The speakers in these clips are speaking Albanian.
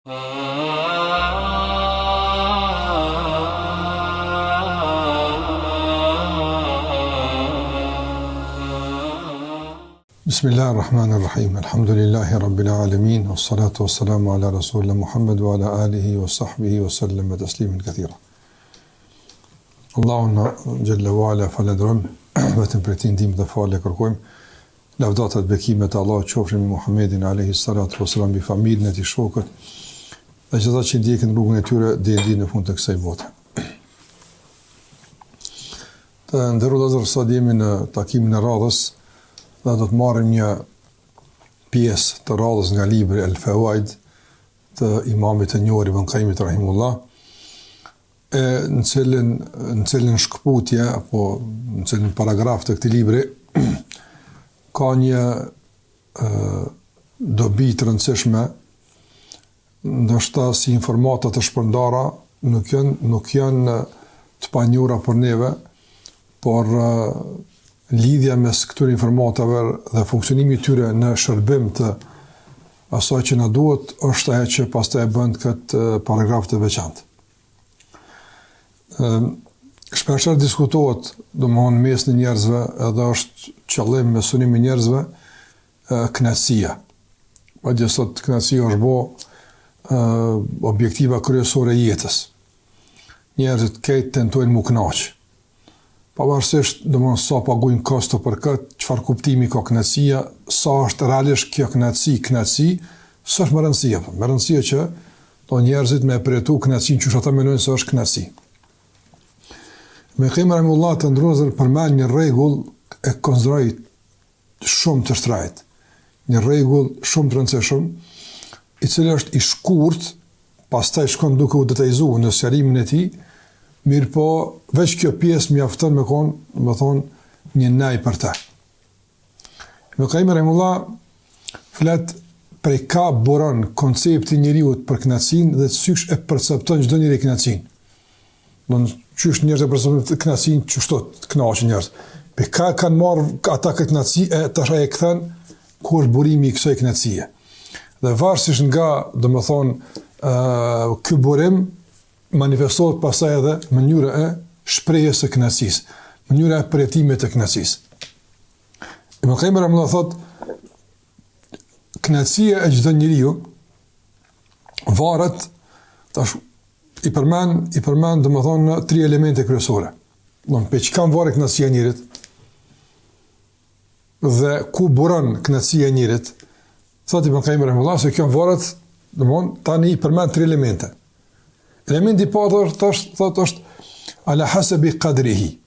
Bismillahirrahmanirrahim. Alhamdulillahi rabbil alamin. Wassalatu wassalamu ala rasulillah Muhammad wa ala alihi wa sahbihi wa sallam tasliman kathira. Allahun jalla wa ala falenderojm, vetëm për ti ndihmë dhe falë kërkojm. Lavdatat bekimet e Allahut qofshin me Muhammedin alayhi salatu wassalam, bi familjen e tij, shokët dhe gjithë ata që ndjekin rrugën e tyre deri në fund të kësaj bote. Të nderuar sot jemi në takimin e radhës dhe do të marrim një pjesë të radhës nga libri El Fawaid të imamit të njohur Ibn Qayyim rahimullah, në cilën shkputje apo në cilën paragraf të këtij libri ka një dobi të rëndësishme, ndoshta si informata të shpërndara nuk janë të panjohura për neve, por lidhja mes këtyre informatave dhe funksionimi i tyre në shërbim të asaj që na duhet është ajo që pastaj e bën këtë paragraf të veçantë. Shpesh diskutohet domthonë mes në njerëzve, edhe është qëllim me sunimin e njerëzve kënaqësia. Madje sot kënaqësia është bë objektiva kryesore e jetës. Njerëzit këtë tentojnë mu kënaq. Pavarësisht domthonë sa paguajnë kosto për këtë, çfarë kuptimi ka kënaqësia, sa është realisht kjo kënaqësi, s'është më rëndësia. Më rëndësia që to njerëzit me përjetu kënaqësinë që ata mendojnë se është kënaqësi. Me Qayyim rahimullah të ndrozur përmend një rregull e konsideroj shumë të shtrajt. Një rregull shumë të rëndësishëm, i cili është i shkurt, pastaj shkon duke u detajzuar në sqarimin e tij, mirë po veç kjo pjesë mjafton me kon, do të thonë një naj për ta. Me Qayyim rahimullah flet për ka buron koncepti njeriu për kënaqësinë dhe sysh e percepton çdo njeri kënaqësinë. Qysh njerëz e përsonë kënaqësinë, çështë të kënaqen njerëz. Pe ka kanë marrë ata këtë kënaqësi e tash ai e kthen ku është burimi i kësaj kënaqësie. Dhe varësisht nga, domethënë, ky burim manifestohet pastaj edhe në mënyrë e shprehjes së kënaqësisë, mënyra e përjetimit të kënaqësisë. Ibn Qayyim rahimahullah thotë, kënaqësia e çdo njeriu varet tash i përmend domethënë tri elemente kryesore. Pe çka varet kënaqësia e njerit dhe ku buron kënaqësia e njerit. Thotë Ibn Qayyim rahimahullah se kjo varet, domethënë tani i përmend tri elemente. Elementi i parë thotë është ala hasabi qadrihi.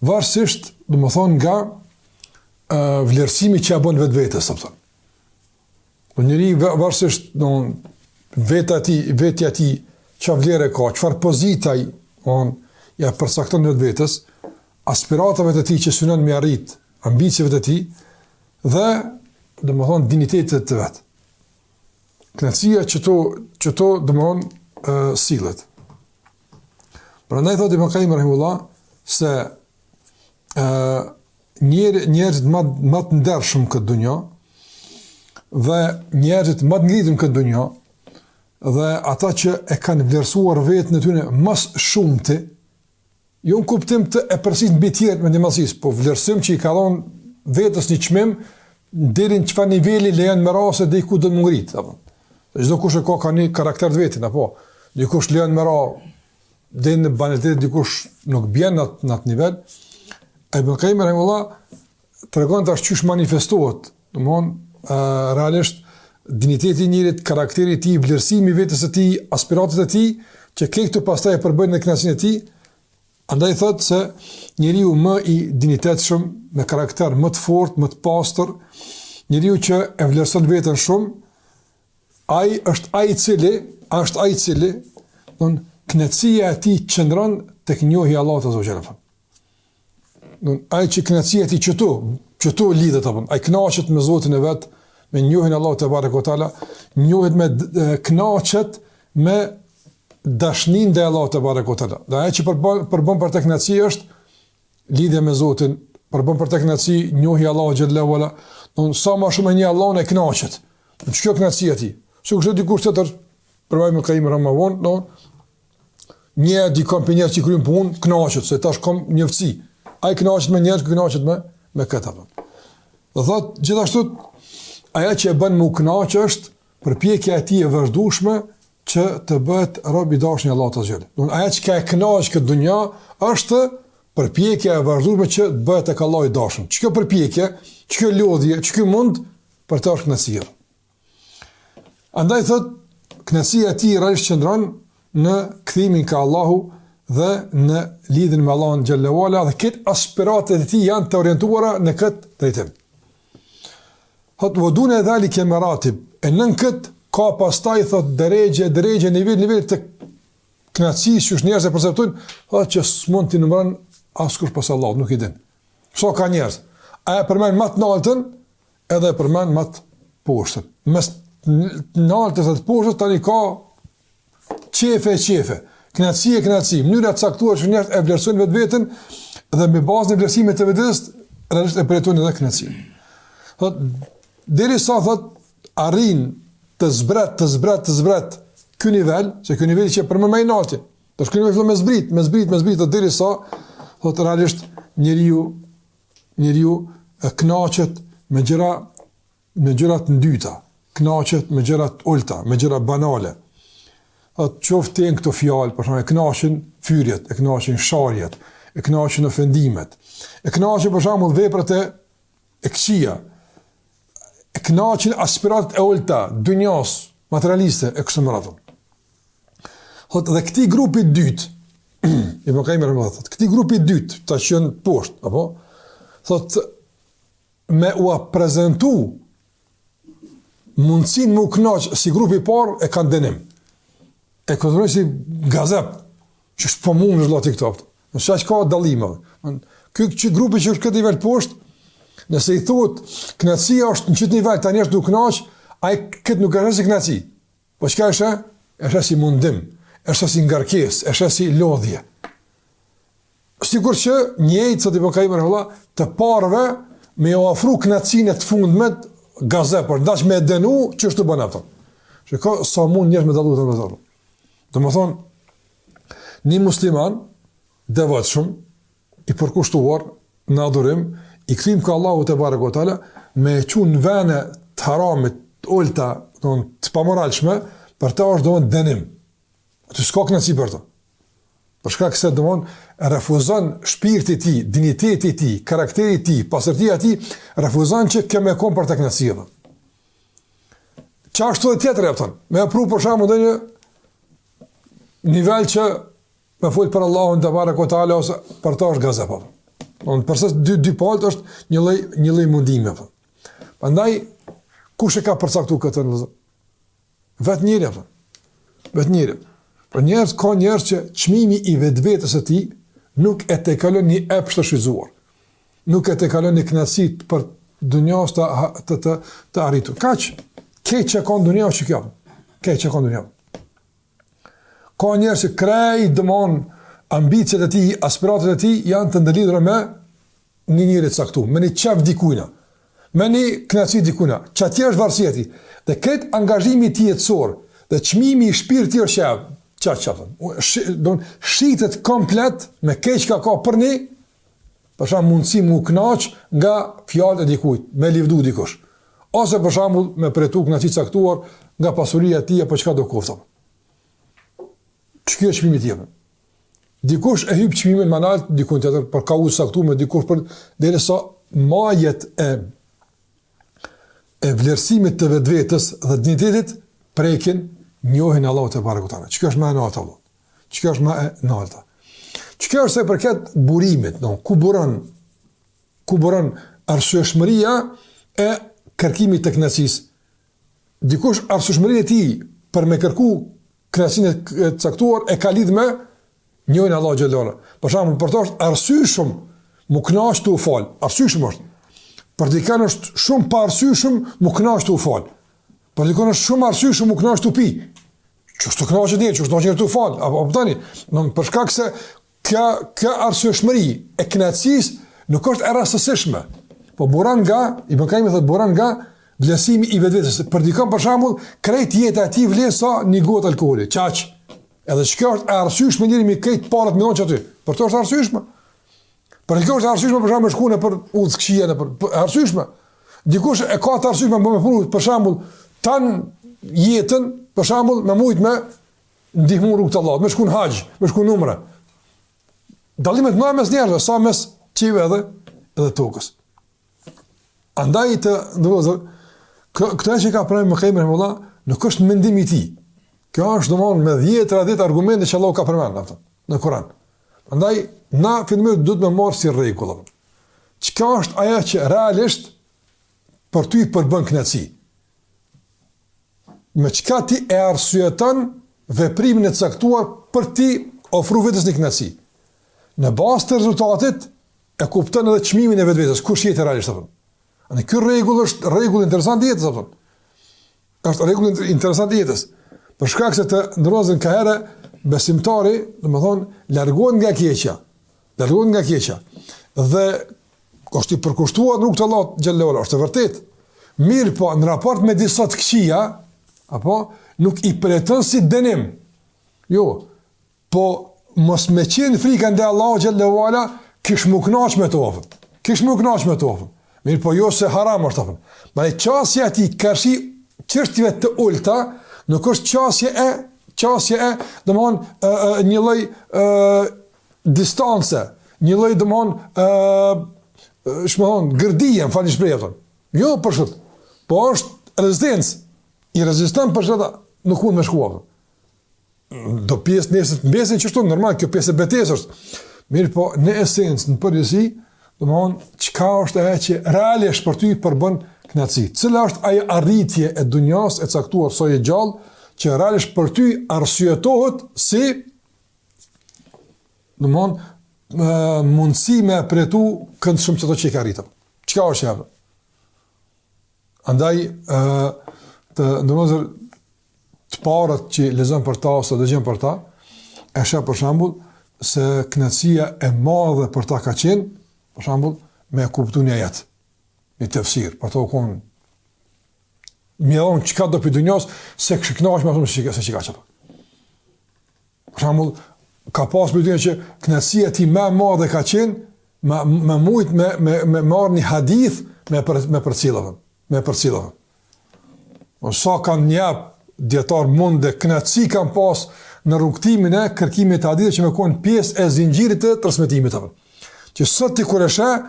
Varësisht, domethënë nga vlerësimi që ja bën vetvetes, thotë. Po njeriu varësisht vetja e tij çfarë vlerë ka, çfarë pozitaj ja përcakton vetvetes, aspiratave të tij që synon me arrit, ambicieve të tij dhe domethënë dinitetet të vet. Kënaqësia që to domethënë sillet. Prandaj thotë Ibn Qayyim rahimullah se njerëzit më të ndershëm këtë dunjë dhe njerëzit më të ngritur këtë dunjë dhe ata që e kanë vlerësuar vetën e tyre mas shumëti, jo në kuptim të e përsis në bitjet me ndimësis, po vlerësim që i ka dhonë vetës një çmim, deri në çfarë niveli lejon me ra se dhe i ku do të më ngritë. Çdo kush e ka një karakter të vetin, apo dikush lejon me ra dhe në banalitet, dikush nuk bjen në atë nivel. Ibn Qayyim rahimahullah tregon tash çysh manifestohet, domthonë realisht diniteti i njerit, karakteri i tij, vlerësimi i vetes së tij, aspiratat e tij, që këto pastaj e përbëjnë në kënaqësinë e tij. Andaj thotë se njeriu më i dinitetshëm, me karakter më të fortë, më të pastër, njeriu që e vlerëson veten shumë, ai është ai i cili, kënaqësia e tij qëndron tek njohja e Allahut azza wa jalla. Ai që kënaqësia e tij çto lidhet apo ai kënaqet me Zotin e vet, me njohjen e Allahut te barekuhu teala, njohet me kënaqet me dashnin dhe Allahut te barekuhu teala. Dhe ai që përbën për të kënaqësi është lidhja me Zotin, përbën për të kënaqësi njohja e Allahut xhallahu ala. Sa më shumë e njeh Allahun e kënaqet. Kjo kënaqësia e tij. Sikur dikush tjetër përbaj me Kaim Ramavon, no, një dikon për njerë që krymë punë, knaqët, se tash kom njëftësi. Ai knaqët me njerë, knaqët me këta. Dhe thot, gjithashtu, aja që e bën më knaqë është përpjekja e tij e vazhdueshme që të bëhet rob i dashur i Allahut të Azhjel. Aja që ka e knaqë këtë dunja është përpjekja e vazhdueshme që të bëhet tek Allahu i dashur. Ç'kjo përpjekje, ç'kjo lodhje, ç'ky mund për të është kënaqësi. Andaj thot, kënaqësia e tij realisht qëndron në kthimin ka Allahu dhe në lidhjen me Allahun xhallahu ala dhe këtë aspiratet e tij janë të orientuara në këtë drejtim. Thot vodun e dhalike maratib, e nën këtë ka pastaj thot drejgje, nivel të kënaqësisë që njerëzit e perceptojnë, thot që s'mund t'i numëron askush pas Allahut, nuk i din. So ka njerëz, a e përmend më të lartën edhe e përmend më të poshtën. Mes lartës dhe të poshtës tani ka qefe, kënaqësi, mënyra e caktuar që njerëzit e vlerësojnë vetveten dhe me bazën e vlerësimit të vetes realisht e përjetojnë edhe kënaqësinë. Thot derisa thot arrin të zbret ky nivel, se ky nivel që për më i lartë. Tash ky nivel fillon me zbrit derisa thot realisht njeriu kënaqet me gjëra të ndyta, kënaqet me gjëra të ulta, me gjëra banale. Qoftë në këto fjalë, për shembull, e kënaqen fyrjet, e kënaqen sharjet, e kënaqen ofendimet, e kënaqen për shembull veprat e këqija, e kënaqen aspiratet e ulta, dunjos, materialiste e kështu me radhë. Thot dhe këtij grupi i dytë, i më Kaim Ramavon thot, këtij grupi i dytë, ta qenë poshtë, apo thot me u prezantu mundësinë më u kënaq si grupi i parë e kanë dënim. E kontrolloj si gazep, që është po mund në zlati këto. Në shaq ka dallime. Ky grupi që është këtë nivel poshtë, nëse i thuhet kënaqësia është në çet nivel tani është duke kënaq, ai këtë nuk është si kënaqësi. Po çka është? Është si mundim, është si ngarkesë, është si lodhje. Sigur që njëjtë sot i Kaim Ramavon të parëve me u ofru kënaqësinë të fundme gazepor, ndaç me dënu që është të bën ato. Shikoj sa mund njerëz me dallu të vëzhgë. Do më thonë, një musliman, devotshëm, i përkushtuar në adhurim, i kthim ka Allahu te barekotala, me qunë në vene të haramit, të ulta, të pamoralshme, për ta është doon dënim. Të s'ka kënaqësi për to. Për shkak se doon refuzon shpirti i tij, dinjiteti i tij, karakteri i tij, pastërtia e tij, refuzon që kemë kom për të kënaqësi. Çfarë të tjetër e thon? Me pru për shkakun ndonjë nivel që me folë për Allahun të barekotala ose për ta është gazep. Përse dy palët është një lloj mundime. Prandaj kush e ka përcaktuar këtë në Zot? Vetë njëri. Për ka njerëz që çmimi i vetvetes së tij nuk e tekalon një epsh të shfrytzuar. Nuk e tekalon një kënaqësi për dunjos të arritur. Kaq keq që ka dunja që kjo. Keq që ka dunja. Ka njerëz që krejt dëmon ambicet e tij, aspiratet e tij janë të ndërlidhura me një njeri të caktuar, me një çaf dikujna, me një kënaqësi dikujna. Çfarë është varësia e tij? Dhe këtë angazhimi i tij jetësor, dhe çmimi i shpirtit është don shitet komplet me keq ka për një, për shembull mundësi mu kënaq nga fjalët e dikujt, me livdu dikush. Ose për shembull me pretu kënaqësi caktuar nga pasuria e tij apo çka do kofta. Ç'kjo është çmimi tjetër? Dikush e hyp çmimin më lart, dikun tjetër për kauzë saktuar, dikush për derisa majet e vlerësimit të vetvetes dhe dinjitetit prekin njohin Allahu te barekutaala. Ç'kjo është më e lartë? Ç'kjo është më e lartë? Ç'kjo është sa përket burimit, ku buron arsyeshmëria e kërkimit të kënaqësisë. Dikush arsyeshmëria e tij për me kërku kënaqësinë e caktuar e ka lidh me njohin Allahu xhallahu. Për shembull, për të është arsyeshëm mu kënaq të u fal. Arsyeshëm është. Për dikën është shumë pa arsyeshëm mu kënaq të u fal. Për dikën është shumë arsyeshëm mu kënaq të pi. Ç'është kënaqë dia, ç'është donjë të u fal. Apo tani, për shkak se kjo arsyeshmëri e kënaqësisë nuk është e rastësishme. Po buron nga, i bënkajmë thot buron nga vlerësimi i vetvetes. Për dikon për shembull, krejt jeta e tij vlen sa një gotë alkooli. Çaq. Edhe çka është e arsyeshme njëri me krejt parat me onç aty. Për to është arsyeshme. Për dikon është arsyeshme për shembull shkuën për udhëkshia për arsyeshme. Dikush e ka të arsyeshme me punë për shembull tan jetën për shembull me mujt me ndihmu rrugt të Allahut, me shkuën haxh, me shkuën umre. Dallimet më mes njerëzve sa mes qive edhe tokës. Andaj të ndërozë, këtë që ka pranë më kemër valla, nuk është mendim i tij. Kjo është domosdoshmë me 10 argumente që Allahu ka përmendur në Kur'an. Andaj na fillimisht duhet të marrë si rregull. Çka është ajo që realisht për ty përbën kënaqësi? Me çka ti e arsyeton veprimin e caktuar për ti ofru vetes një kënaqësi? Në bazë të rezultatit e kupton edhe çmimin e vetvetes, kush jetë realisht apo. Në ky rregull është rregull interesant i jetës apo. Është rregull interesant i jetës. Për shkak se të ndrozën ka herë besimtari, domethënë largohet nga keqja. Largohet nga keqja. Dhe është i përkushtuar në rrugt të Allahut xhallahu ala, është vërtet. Mirë po në raport me disa të këqija, apo nuk i preton si dënim. Jo. Po mos me qenë frika ndaj Allahut xhallahu ala, kish më kënaq me to. Kish më kënaq me to. Mirë po jo se haram është apo. Ma e qasja ti kërshi çështjeve të ulta, nuk është qasje e domthon një lloj distance, një lloj domthon shmon gërdije, falni shprehjen. Jo për shkak. Po është rezistencë. I reziston për shkak nuk mund të shkuaj. Do pjesë nesër të mbesin që ashtu normal, kjo pjesë e betesë është. Mirë po në esencë, në përgjithësi, domthon çka është ajo që realisht për ty përbën kënaqësi? Cila është ajo arritje e dunjas e caktuar sa e gjallë që realisht për ty arsyetohet si domthon mundësi me pretu kënd shumë çdo që ka arritur. Çka është ajo? Andaj të domosdoshmë të parët që lexon për ta ose dëgjon për ta, e sheh për shembull se kënaqësia e madhe për ta ka qenë, për shembull, me kuptuar një ajet, një tefsir, për to kon mjedon çka do pi dunjos se kënaqesh më shumë se çka çapo. Për shembull, ka pas për që kënaqësia ti më e madhe ka qenë më shumë me marrë një hadith me përcjellën. Sa kanë njap dietar mund dhe kënaqësi kanë pas në rrugtimin e kërkimit të hadithit që më kanë pjesë e zinxhirit të transmetimit apo. Që sot ti kur e sheh,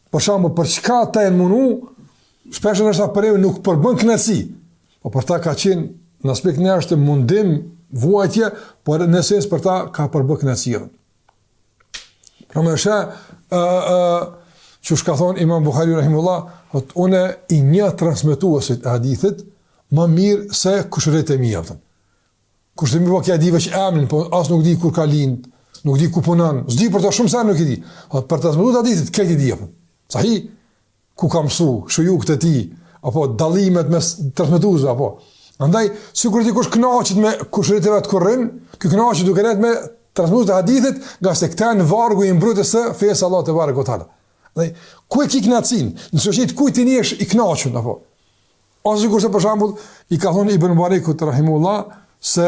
për shembull, për çka ta e mundu, shpesh ndoshta për e nuk përbën kënaqësi, po për ta ka qenë në aspekt në është mundim, vuajtje, por në esencë për ta ka përbën kënaqësi. Pra më sheh që shka thonë Imam Buhari rahimullah, thot unë i një transmetuesit e hadithit më mirë se kushërit e mi aftën. Kushërit e mi po kja di veç emnin, po as nuk di kur ka lind, nuk di ku punon, s'di për ta shumë sa nuk i di. Për transmetues hadithit këtë i di aftën. Sahi ku ka mësu, shuju këtë ti, apo dallimet mes transmetuesve apo. Andaj sikur ti kush kënaqet me kushëritëve të kurrin, ky kënaqet duke qenë me transmetues të hadithit, nga se këta në vargu i mbrojtës së fesë Allah te barekutaala. Andaj ku e ki kënaqësin? Në shoqëri kujt ti jesh i kënaqur apo? Ose sikur se për shembull i ka thonë Ibn Mubarakut rahimullah se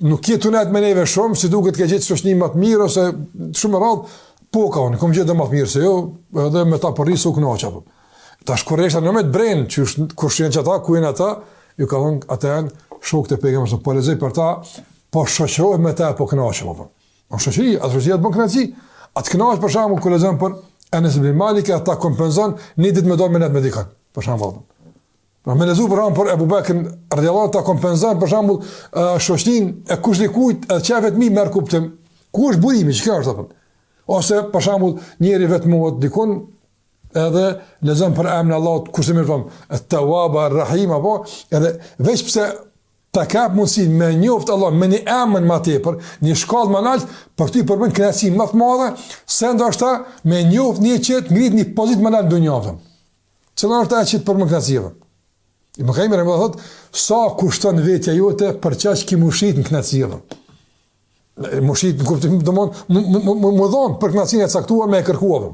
nuk jetu net me neve shumë, si duket ke gjetë shoqëni më të mirë ose shumë rradh, po ka unë, kom gjetë më të mirë se jo, edhe me ta përrisë u kënaq apo. Tash korrekta në me të brenë, që kur shien ata, ku janë ata, ju ka thonë ata janë shokët e pejgamberit, po lezoj për ta, po shoqërohet me ta, po kënaqem apo. Po shoqëri, atë shoqëria të bën kënaqësi, atë kënaq për shembull kur lezon për Enes ibn Malik, ata kompenzon një ditë me dorë me net medikan, për shembull. Pra me lezu për Abu Bekrin radhiyallahu ta kompenzon për shembull shoqërinë e kush dikujt edhe çavet mi merr kuptim. Ku është burimi, çka është apo? Ose për shembull njëri vetëm dikun edhe lezon për emrin Allahut, kush e mirë thon, At-Tawwab Ar-Rahim apo edhe veç pse ta kap mundsi me njoft Allah me një emër më tepër, një shkallë më lart, për ty përbën kënaqësi më të madhe se ndoshta me njoft një që të ngrit një pozitë më lart në dunjë. Cila është ajo që të përbën kënaqësi? I më kajmë rëmë dhe thotë, sa kushton vetja jote për qaq ki mushit në kënaqësi. Mushit në kuptim, më dhonë për kënaqësinë e caktuar me e kërkuar.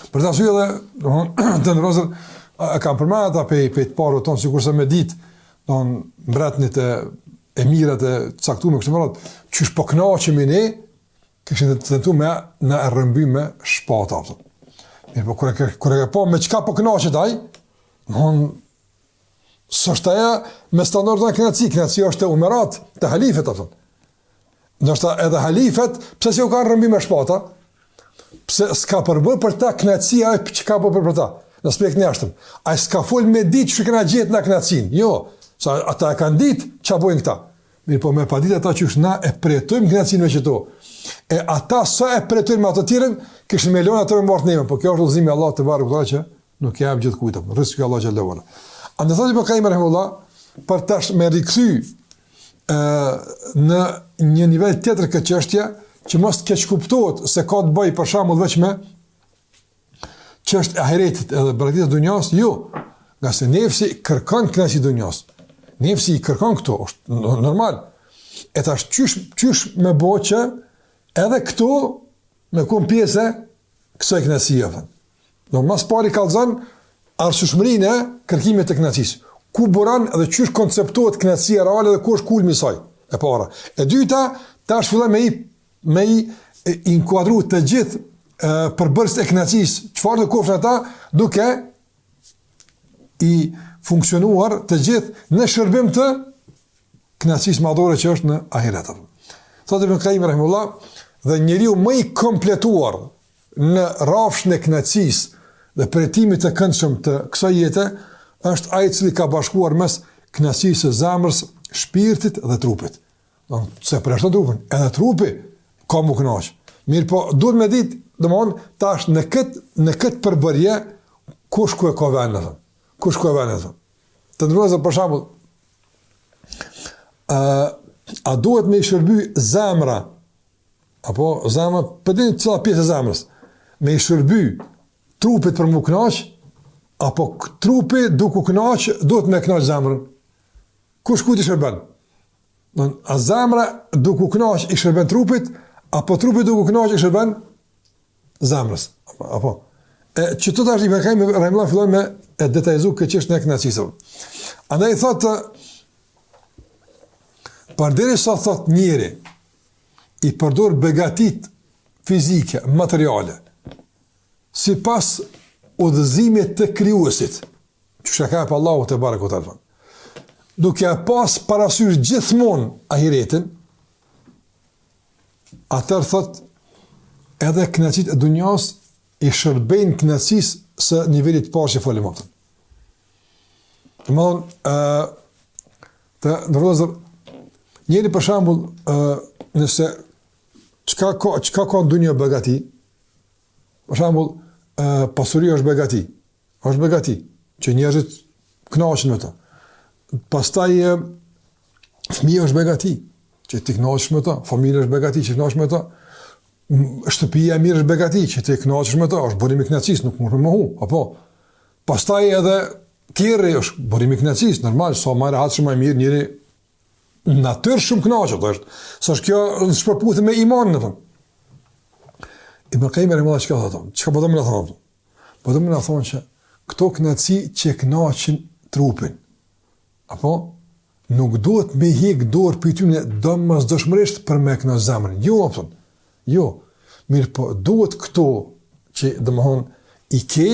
Për të arsye edhe, të ndërrozër, kam përmendur ata pe të parë tonë, sikurse me ditë, mbretnit e mirat e caktuar kështu më radh, çish po kënaqemi ne, kishin të tentuar me na rrëmby me shpata. Mirë, po kur e po me çka po kënaqet ai, s'është ajo me standardin e kënaqësi është e umerat të halifet apo. Ndoshta edhe halifet, pse si u kanë rrëmby me shpata? Pse s'ka përbër për ta kënaqësia ai çka po për ta. Në aspektin e jashtëm. Ai s'ka fol me ditë që kena gjetë na kënaqësin. Jo, sa ata e kanë ditë ç'a bojnë këta. Mirë, po me pa ditë ata që na e pretojmë kënaqësinë me çto. E ata sa e pretojnë me ato të tjerën, kishin me lënë ato me mort neve, po kjo është udhëzimi i Allahut te barekuta që nuk jap gjithë kujt apo. Rrezik Allah xhallahu ala. Andaj thotë Ibn Qayyim rahimullah për tash me rikthy në një nivel tjetër këtë çështje që mos keq kuptohet se ka të bëjë për shembull vetëm me çështë e ahiretit edhe braktisë së dunjos, jo. Nga se nefsi kërkon kënaqësi dunjos. Nefsi i kërkon këto, është normal. E tash qysh me boqë edhe këtu me kum pjesë kësaj kënaqësie. Do mas pari kallzon arsyeshmërinë e kërkimit të kënaqësisë. Ku buron dhe qysh konceptohet kënaqësia reale dhe ku është kulmi i saj. E para. E dyta, tash fillon me i inkuadru të gjithë përbërës e kënaqësisë, çfarë do kofshin ata, duke i funksionuar të gjithë në shërbim të kënaqësisë madhore që është në ahiret. Thotë Ibn Qayyim rahimullah, dhe njeriu më i kompletuar në rrafshën e kënaqësisë dhe pritimit të këndshëm të kësaj jete është ai i cili ka bashkuar mes kënaqësisë së zemrës, shpirtit dhe trupit. Do të se për ashtu trupin, edhe trupi ka më kënaq. Mirë, po duhet me ditë, domthon tash në këtë përbërje kush ku e ka vendin. Kush ku e vendin. Të ndrozë për shembull a duhet me i shërby zemra apo zemra për të cila pjesë e zemrës me i shërby trupit për më kënaq apo trupi duke u kënaq duhet me kënaq zemrën. Kush ku ti shërben? A zemra duke u kënaq i shërben trupit apo trupi duke u kënaq i shërben zemrës, apo. Që të tash i përkajmë, rahimullah fillon me e detajzu këtë çështën e kënaqësisë. Andaj thotë, përderisa thotë njeri i përdor begatit fizike, materiale, sipas udhëzimit të krijuesit, që shaka pa Allahu te barekuta. Duke pas parasysh gjithmonë ahiretin, atër thotë edhe kënaqësitë e dunjas i shërbejnë kënaqësisë së nivelit të parë që folëm më. Domthon të ndërrozë njëri për shembull nëse çka ka në dunjë begati, për shembull pasuria është begati. Është begati që njerëzit kënaqen me to. Pastaj fëmia është begati, që ti kënaqesh me to, familja është begati që kënaqesh me to. Shtëpia e mirë është begati, që ti kënaqesh me to, është burim i kënaqësisë, nuk mund të mohu, apo. Pastaj edhe kirri është burim i kënaqësisë, normal, sa më rahatshëm më mirë njëri natyrë shumë kënaqet është. S'është kjo në shpërputhje me imanin apo. Ibn Qayyim rahimahullah çka thotë? Çka po do të thonë? Po do të thonë që këto kënaqësi që kënaqin trupin, apo nuk duhet me hik dorë për tyne domosdoshmërisht për me kënaqë zemrën. Jo, apo. Jo, mirë po duhet këto që domthon i ke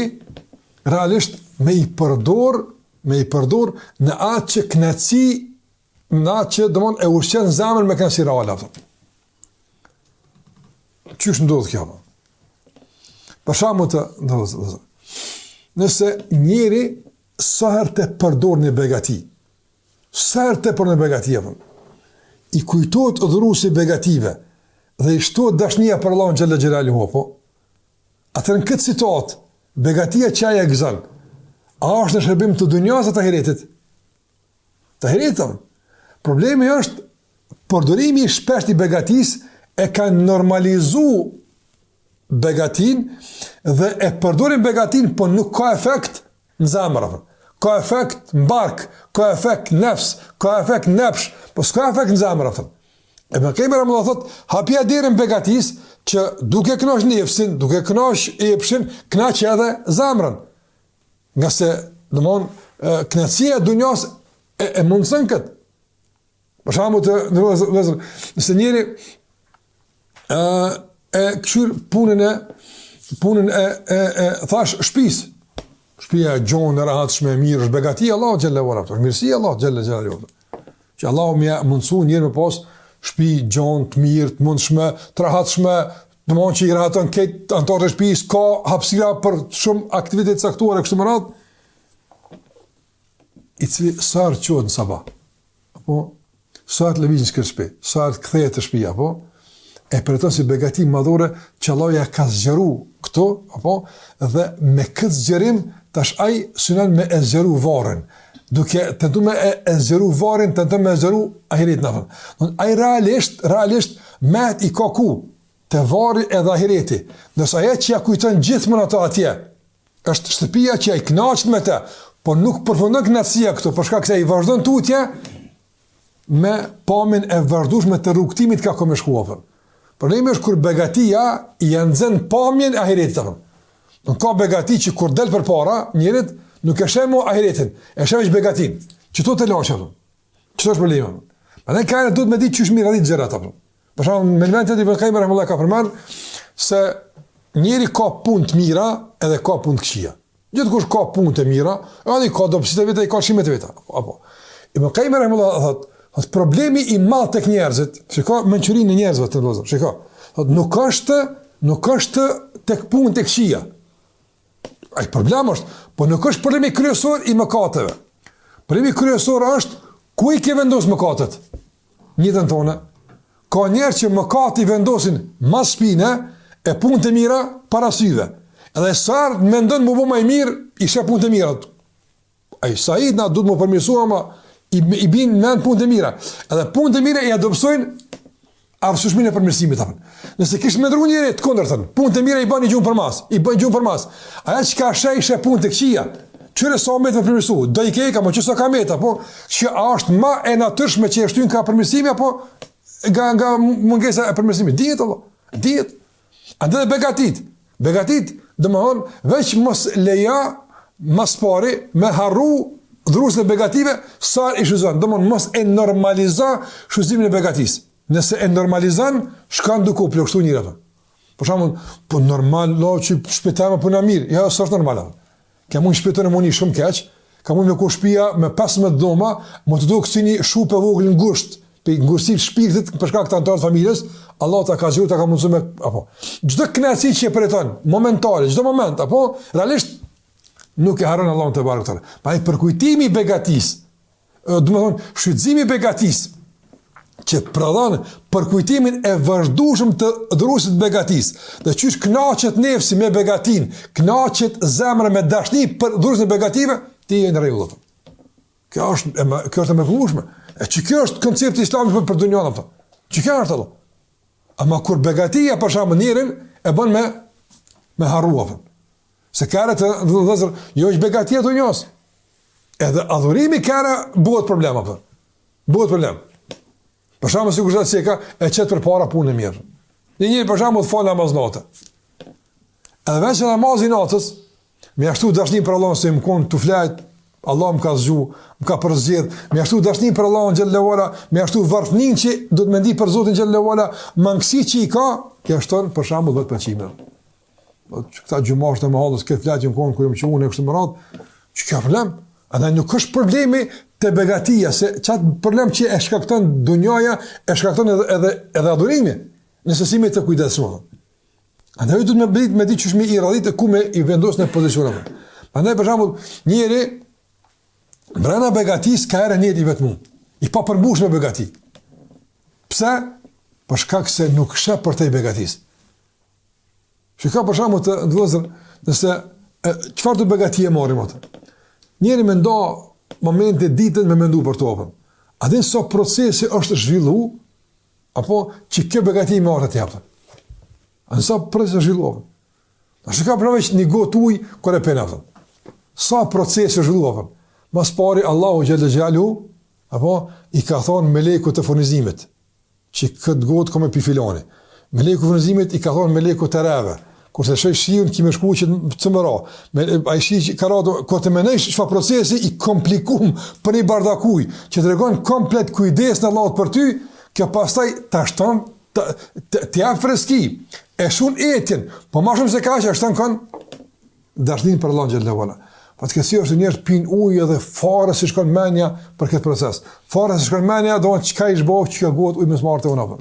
realisht me i përdor në atë që kënaqësi, në atë që domthon e ushqen zemrën me kënaqësi reale. Çish ndodh kjo? Për shembull nëse njëri sa herë të përdor një begati, i kujtohet dhuruesi begative dhe i shtohet dashnia për Allahun xhalla xhelaluhu, po atëherë në këtë situatë begatia që ai e gëzon, a është në shërbim të dunjas apo të ahiretit? Të ahiretit. Problemi është përdorimi i shpeshtë i begatisë e ka normalizuar begatin dhe e përdorin begatin, po nuk ka efekt në zemër, ka efekt në bark, ka efekt nefs, ka efekt nepsh, po s'ka efekt në zemër. E me kemër e më dhe thot, hapja derën begatis, që duke kënash nefsin, duke kënash epshin, kënaq edhe zemrën. Nga se, domthon, kënaqësia e dunjas e mundësën këtë. Për shembull të vëllezër, nëse njëri e këshyr punën e thash shtëpisë. Shtëpia e gjonë, e rahatshme, e mirë, është begati Allah xhallahu ala, është mirësi Allah xhallahu ala. Që Allahu më mundsu njëri më pas shtëpi gjonë të mirë, të mundshme, të rahatshme, të mund që i rahaton këtë anëtarët e shtëpisë, ka hapësira për shumë aktivitete caktuara kështu me radhë. I cili sarë qohet në sabah, apo sarë lëvizin në shtëpi, sarë kthehet të shtëpia, apo e për të si begati madhore që Allah ja ka zgjeru këto, apo dhe me këtë zgjerim tash ai synon me e zgjeru varrin, duke tentu me e zgjeru varrin, tentu me e zgjeru ahiretin apo. Ai realisht met i ka ku te varri edhe ahireti. Nëse ajo që ja kujton gjithmonë ato atje, është shtëpia që ai kënaqet me të, por nuk përfundon kënaqësia këtu, për shkak se ai vazhdon tutje me pamjen e vazhdueshme të rrugtimit ka kom shkuar. Problemi është kur begatia i nxen pamjen e ahiretit apo. Nuk ka begati që kur del përpara, njerit nuk e shemo ahiretin, e shemë që begatin, që to të lashë apo. Çto është problemi? Prandaj ka duhet me ditë çish mirë radit xherat apo. Për shembull, me mendet e Ibn rahimullah ka përmend se njeri ka punë të mira edhe ka punë të këqija. Gjithkush ka punë të mira, edhe ka dobësitë e veta, ka shimet e veta apo. Ibn rahimullah thotë problemi i madh tek njerëzit, shikoj mençurinë e njerëzve të vëllezër. Shikoj, nuk është tek punë tek këqija. Ai problemi është, po nuk është problemi kryesor i mëkateve. Problemi kryesor është ku i ke vendosur mëkatet. Në jetën tonë ka njerëz që mëkati vendosin mas shpinë e punë të mira para syve. Edhe sa mendon më bëj më mirë, isha punë të mira. Ai Said na duhet më përmirësua ama i bin në punë të mira. Edhe punë të mira i adopsojnë arsyeshmën e përmirësimit apo. Nëse kish më ndrua njëri të kundërtën, punë të mira i bën gjumë për mas. Ajo që ka shajë punë të këqija, çfarë sa më të përmirësu, do i keka më çfarë ka meta, apo që është më e natyrshme që e shtyn ka përmirësimi apo nga mungesa e përmirësimit. Diet. Andaj begatit, domthon veç mos leja mas pari me harru dhurusën e begative, sa i shuzon, domthon mos e normaliza shuzimin e begatisë. Nëse e normalizon, shkan duke u plotësuar njëra. Për shembull, po normal lo që shpëtojmë puna mirë, jo s'është normal. Ka mund shpëtojmë mundi shumë keq, ka mund me ku shtëpia me 15 dhoma, më të duket si një shupë vogël ngusht, pe ngusht shpirtit për shkak të antarëve të familjes, Allah ta ka zgjuar, ta ka mundsuar me apo. Çdo kënaqësi që e përjeton, momentale, çdo moment, apo realisht nuk e harron Allahun te barekutaala. Pa ai përkujtimi i begatisë, domethënë shfrytëzimi i begatisë që prodhon përkujtimin e vazhdueshëm të dhuruesit të begatisë. Dhe qysh kënaqet nefsi me begatin, kënaqet zemra me dashni për dhuruesin e begative, ti je në rregull. Kjo është e mrekullueshme. E kjo është koncepti islamik për dunjën apo. Çka është ato? Ama kur begatia për shkak njërin e bën me harruar. Se kare të vëllezër, jo është begatia të dunjos. Edhe adhurimi kare bëhet problem apo. Bëhet problem. Për shembull, sigurisht se ka e çet përpara punën e mirë. Njëri për shembull fal namaz natë. Edhe veç namazin natës, më ashtu dashnin për Allahun se më kon tu flajt, Allah më ka zgju, më ka përzgjedh, më ashtu dashnin për Allahun xhallahu ala, më ashtu varfnin që do të mendi për Zotin xhallahu ala, mangësi që i ka, kjo shton për shembull vetë pëlqime. Këta gjumash të mahallës këtë flajt më kon kur më quhen kështu më radh, ç'ka problem? Andaj nuk është problemi te begatia, se çat problem që e shkakton dunjaja, e shkakton edhe adhurimi, nëse si me të kujdesshëm. Andaj duhet me ditë ç'është i radhit e ku me i vendos në pozicionin. Prandaj për shembull, njëri brenda begatis ka erë njëti vetëm, i pa përmbush me begati. Pse? Për shkak se nuk sheh për te begatis. Shikoj për shembull të vëllezër, nëse çfarë do begati e marrim atë. Njëri mendo momente ditën me mendu për topën. A din sa procesi është zhvillu, apo që kjo begati më orë të japë. A sa procesi është zhvillu. A shika përveç një gotë ujë kur e penaftë. Sa procesi është zhvillu. Mas pari Allahu xhallahu xhalu, apo i ka thonë melekut të furnizimit, që këtë gotë ka me pifiloni. Meleku frymëzimit i ka thonë meleku të reve, kurse shoj shiun kime shku që të mëra. A i shi që ka rado, kur të menejsh shfa procesi i komplikum për një bardakuj, që të regon komplet kujdes në Allahut për ty, kjo pastaj të ashton, të jam freski, e shun etjen, po ma shumë se ka që ashton kanë dashnin për Allah xhallahu ala. Fatkeqësia është njerëz pin ujë edhe fare si shkon menja për këtë proces. Fare si shkon menja do të çka i zgjohet që gotë ujë më smarte unë apo.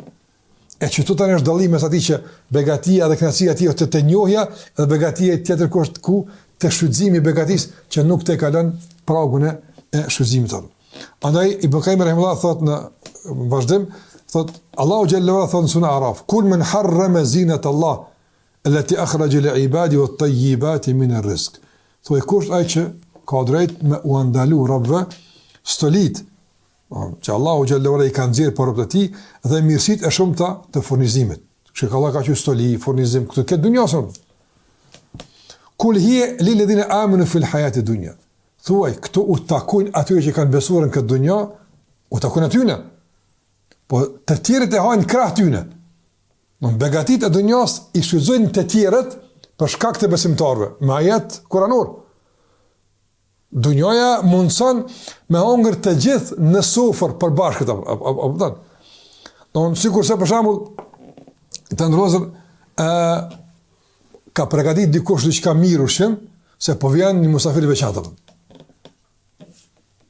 E që tu tani është dallim mes atij që begatia dhe kënaqësia e tij është të njohja dhe begatia tjetër kusht ku të shfrytëzimi i begatisë që nuk të kalon pragun e shfrytëzimit tonë. Andaj Ibn Qayyim rahimahullah thot në vazhdim thot Allahu xhallahu ala thot në sura Araf kul man harrama zinata Allah allati akhraja li ibadi wat tayyibati min ar-rizq. Thuaj kush ai që ka drejt me u ndalu robëve stolit që Allahu xhallahu ala i ka nxjerr për robët e tij dhe mirësitë e shumta të furnizimit. Kështu që Allah ka thënë stoli, furnizim këtu këtë dunjosën. Kul hiya lil ladina amanu fil hayati dunya. Thuaj këtu u takojnë atyre që kanë besuar në këtë dunjë, u takojnë atyre. Po të tjerët e hajnë krah tyne. Në begatit e dunjos i shfrytëzojnë të tjerët për shkak të besimtarëve, me ajet kuranor. Dunjoja mundson me hongër të gjithë në sofër për bashkët, apo don sikurse për shembull të ndrozën ka përgatit dikush diçka mirë ushqim, se po vjen një musafir i veçantë.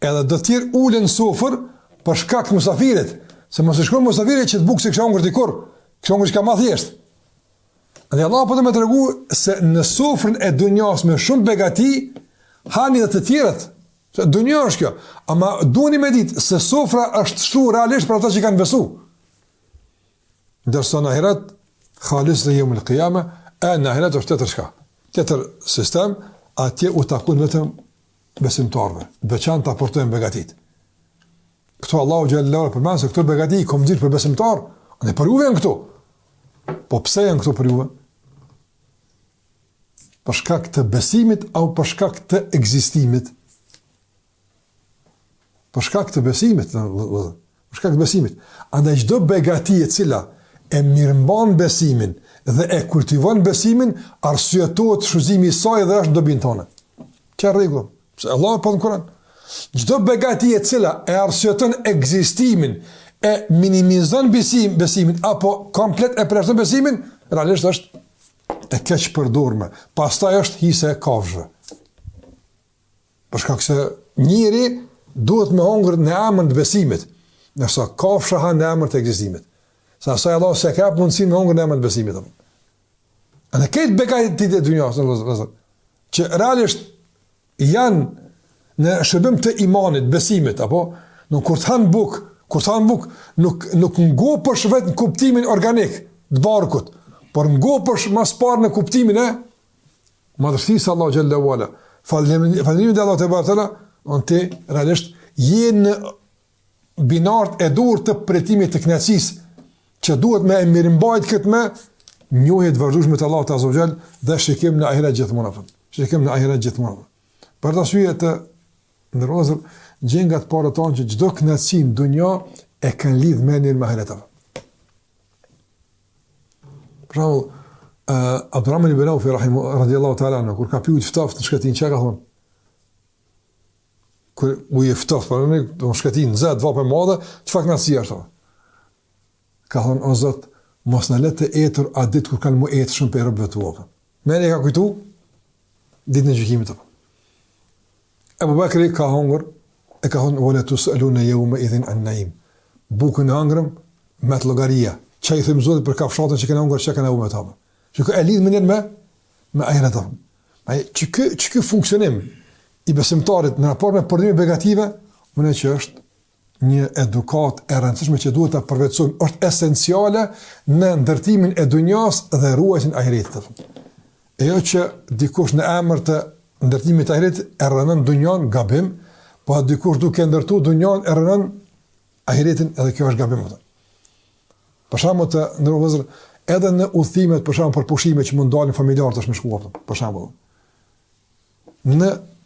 Edhe do të tjerë ulen në sofër për shkak të musafirit, se mos e shkon musafiri që të bukë se kisha hongër dikur, kisha hongër çka më thjesht. Dhe Allah po të me të regu se në sofrën e dunjas me shumë begati, hani dhe të tjerët, se dunja është kjo, ama duni me ditë se sofra është shtu realisht për ata që kanë besu. Ndërsa në ahiret, khalis dhe jemë në qiyame, në ahiret është tjetër shka. Tjetër sistem, atje u takun vetëm besimtarve, veçan të aportojnë begatit. Këto Allahu xhallahu ala përmenë se këto begati i kom dzirë për besimtar, në për juve në këto. Po pse janë këto për juve? Për shkak të besimit apo për shkak të ekzistimit? Për shkak të besimit, për shkak të besimit. Andaj çdo begati e cila e mirëmban besimin dhe e kultivon besimin, arsyetohet shfrytëzimi i saj dhe është dobin tonë. Çfarë rregull? Se Allah po në Kur'an. Çdo begati e cila e arsyeton ekzistimin, e minimizon besimin, apo komplet e përshton besimin, realisht është e keq përdorme. Pastaj është hise e kafshëve. Për shkak se njëri duhet me hongër në emër të besimit, ndërsa kafsha ha në emër të ekzistimit. Sa asaj Allah se ka mundësi me hongër në emër të besimit. Në këtë begatit e dunjas, që realisht janë në shërbim të imanit, besimit, apo në kur të hanë bukë, nuk ngopësh vetë në kuptimin organik të barkut, por ngopësh mas parë në kuptimin e madhështisë Allah xhallahu ala. Falënderimin e Allah te bartala, on te realisht je në binart e dur të pretimit të kënaqësisë që duhet me e mirëmbajt këtë me njohje të vazhdueshme të Allahut azza wa jall dhe shikim në ahiret gjithmonë. Shikim në ahiret gjithmonë. Për arsye të ndërozur gjengat para tonë që çdo kënaqësi në dunjë e kanë lidh me ahiretin. Për shembull, Abdurrahman ibn Auf radhiyallahu ta'ala anhu kur ka pyet ftoft në shkëtin çka ka thonë? Kur u i ftoft për në shkëtin zot vapa e madhe, çfarë kënaqësi është? Ka thonë o Zot, mos na le të etur a ditë kur kanë më etë shumë për robët tuaj. Merë ka kujtu ditën e gjykimit. Abu Bakri ka hungur, e ka thonë wala tusaluna yawma idhin an-naim. Bukën e hëngrëm me të llogaria. Çai them Zotit për kafshatën që kanë hungur, çka kanë humbur ata. Që e lidh me ahiretin. Ai çka funksionim i besimtarit në raport me përdorime negative, më që është një edukat e rëndësishme që duhet ta përvetësojmë, është esenciale në ndërtimin e dunjas dhe ruajtjen e ahiretit. E jo që dikush në emër të ndërtimit të ahiretit e rënon dunjan gabim, po dikush duke ndërtu dunjan e rënon ahiretin, edhe kjo është gabim. Për shembull të ndërvozur edhe në udhimet, për shembull për pushime që mund dalin familjarë tash me shkuar, për shembull.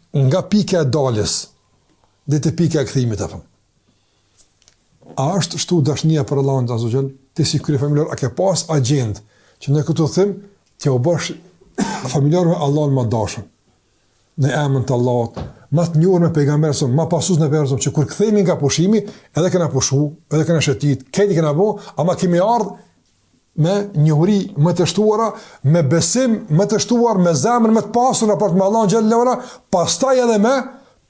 Nga pika e daljes deri te pika e kthimit apo. a është shtu dashnia për Allahun azza xal, ti si kryefamiljar a ke pas agjend që në këtu them ti u bësh familjar me Allahun më dashur. Në emrin të Allahut, më të njohur me pejgamberin, më pasues në pejgamberin, që kur kthehemi nga pushimi, edhe kena pushu, edhe kena shëtit, këti kena bu, ama kemi ardhur me njohuri më të shtuara, me besim më të shtuar, me zemër më të pasur raport me Allahun xhallahu ala, pastaj edhe me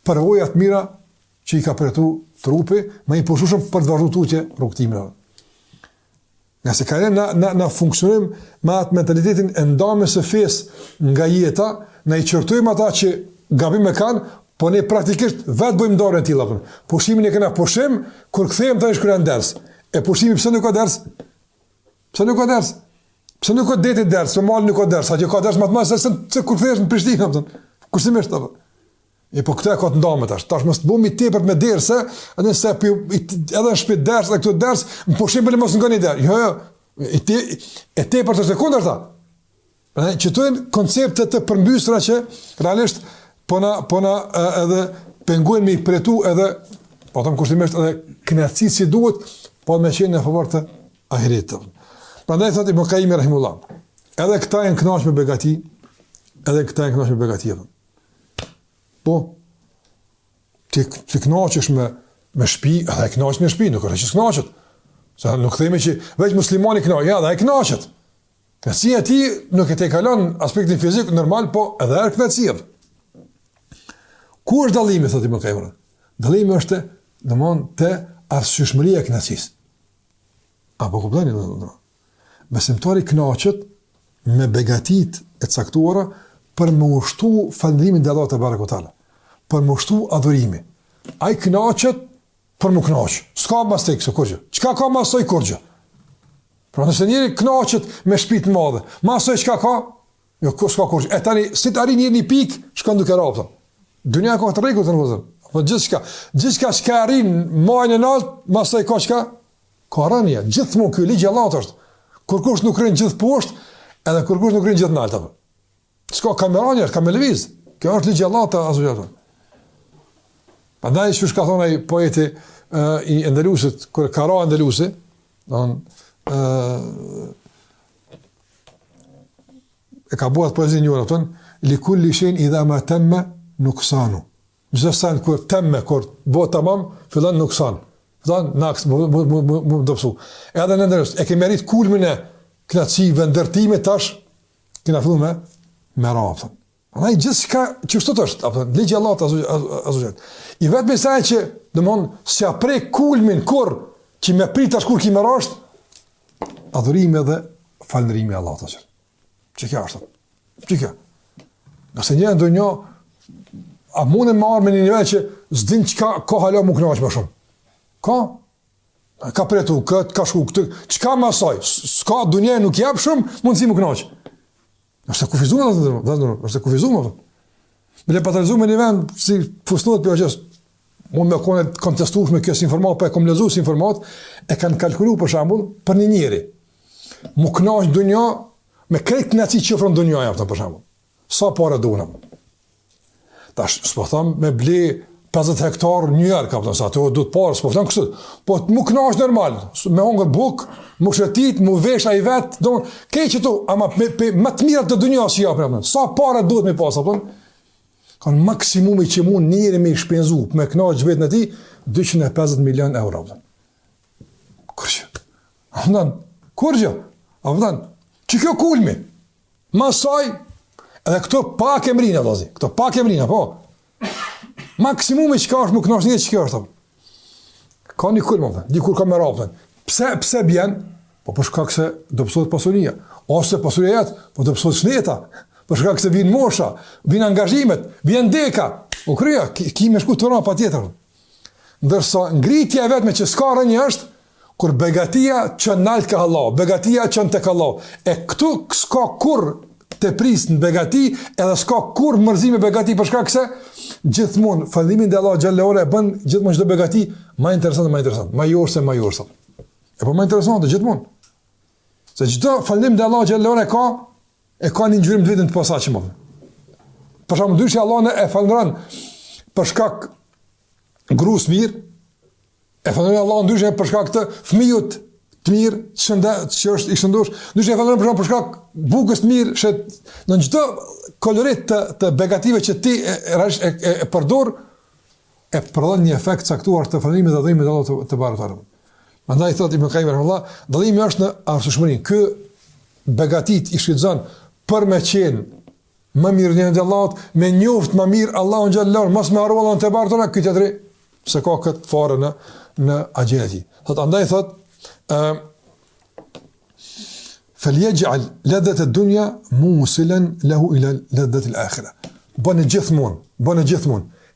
përvojat mira që i ka përtu trupi, më i pushueshëm për të vazhduar tutje rrugtimin. Nga se ka në funksionim me atë mentalitetin e ndamjes së fesë nga jeta, ne i çortojmë ata që gabim e kanë, po ne praktikisht vetë bëjmë ndarjen e tilla. Pushimin e kena pushim, kur kthehemi tani shkruan ders. E pushimi pse nuk ka ders? Pse nuk ka ders? Pse nuk ka ditë ders? Pse mal nuk ka ders? Atë ka ders më të madh se kur kthehesh në Prishtinë, domethënë. Kushtimisht apo. E po këtë ka të ndamë tash. Tash mos të bëmi tepër me derse, edhe se edhe në shtëpi ders, edhe këtu ders, pushim bële mos ngani der. Jo. E tepër të sekondar ta. Që të jenë koncepte të përmbysura që realisht po na edhe pengojnë me i pretu edhe, po të më kushtimisht edhe knatësi si duhet, po me qenë në favor të ahiretit. Prandaj thot Ibn Qayyim rahimullah, edhe këta janë kënaqur me begati, edhe këta janë kënaqur me begati. Po, ti kënaqesh me shtëpi, edhe kënaqesh me shtëpi, nuk është që kënaqet. Sa nuk themi që veç muslimani kënaqet, ja, ai kënaqet. Kënaqësia e tij nuk e te kalon aspektin fizik normal, po edhe është kënaqësia. Ku është dallimi, thotë Ibn Qayyim? Dallimi është domthon te arsyeshmëria e kënaqësisë. Apo kuptoni domthon? Besimtari kënaqet me begatit e caktuara për më ushtu falëndrimin te Allahu te barekutaala, për më ushtu adhurimin. Ai kënaqet për më kënaq. S'ka mas tek së kurrë. Çka ka mas soi kurrë? Pra nëse njëri kënaqet me shtëpi të mëdha, mas soi çka ka? Jo, s'ka kurrë. E tani si të arrin një pikë, shkon duke rrapur. Dunia ka të rregull të vëzhgë. Po gjithçka që arrin majën e lart, mas soi ka çka? Ka rënje. Gjithmonë ky ligj i Allahut është. Kur kush nuk rrin gjithë poshtë, edhe kur kush nuk rrin gjithë lart apo. S'ka kamerani, ka me lëviz. Kjo është ligj i Allahut azh. Prandaj çu ka thonë ai poeti i Andalusit, kur ka ra Andalusi, e ka buat poezi njëra tonë, li kulli shen idha ma temme nuksanu. Gjithë sen kur temme, kur bëhet tamam, fillon nuksan. Fillon naks, më dopsu. Edhe në Andalus, e kemi arrit kulmin e knatësive, ndërtimit tash, kena fillu me rapëtën. Andaj gjithçka që kështu është, ligji i Allahut azh. I vetëm sa që domthon si apre kulmin kur që më prit tash kur kimë rasht adhurimi dhe falënderimi i Allahut azh. Çka kjo është? Çka? Nëse një ndonjë a mundë më marrë me një nivel që s'din çka ka hala më kënaq më shumë. Ka pretu, ka shku këtë, çka më asaj? S'ka dunia nuk jap shumë mundësi më kënaq. Është kufizuar është kufizuar. Me le patalizuar në vend si fustohet për gjës. Mund me kone kontestuar me kësë informat, po e kom lexuar si informat, e kanë kalkuluar për shembull për një njeri. Mu kënaq dunja me krejt kënaqësi që ofron dunja jafta për shembull. Sa parë duam. Tash s'po them me ble 50 hektar në New York, apo sa ato duhet parë, s'po them kështu. Po mu kënaq normal, me hongër buk, mu shëtit, mu vesh ai vet, do keq këtu, ama më të mira të dunjas që japën. Sa parë duhet me pas, apo? Kanë maksimumi që mund njëri me i shpenzu me kënaq vetën e tij 250 milion euro. Kurrë. Afdan, kurrë. Afdan. Çi kjo kulmi? Masaj edhe këto pak e mrinë vëllazi. Këto pak e mrinë, po. Maksimumi që ka është më kënaq një që është. Ka një kulm, dikur ka më rapën. Pse bjen? Po për shkak se do pësohet pasuria. Ose pasuria jetë, po do pësohet shneta. Për shkak se vjen mosha, vjen angazhimet, vjen deka. U krya, ki me shku të rëna pa tjetër. Ndërsa ngritja e vetme që s'ka rënjë është, kur begatia që nalt ka Allah, begatia që në tek Allah. E këtu s'ka kur të pris në begati, edhe s'ka kur mërzime begati, për shkak se gjithmonë falëndimin dhe Allah xhallahu ala e bën gjithmonë çdo begati më interesant, më jorse. E po më interesante gjithmonë. Se çdo falëndim dhe Allah xhallahu ala e ka një ngjyrim të vetëm të posaçëm. Për shembull, dyshja Allah e falëndron për shkak gruas mirë, E falënderoj Allahun ndryshe për shkak të fëmijët të mirë, që është i shëndosh, ndryshe e falënderoj për shkak bukës të mirë, që në çdo kolorit të begative që ti e përdor, e prodhon një efekt caktuar të falëndrimit dhe adhurimit të Allahut te barekuta. Prandaj thotë Ibn Qayyim rahimahullah, dallimi është në arsyeshmërinë. Ky begatit i shfrytëzon për me qenë më mirë në ndër Allahut, me njoft më mirë Allahun xhallahu, mos me harrova Allahun te barekuta, ky tjetri se ka këtë fare në agjeneti. Thotë andaj thotë فليجعل لذة الدنيا موصلا له إلى لذة الآخرة. Bënë gjithmonë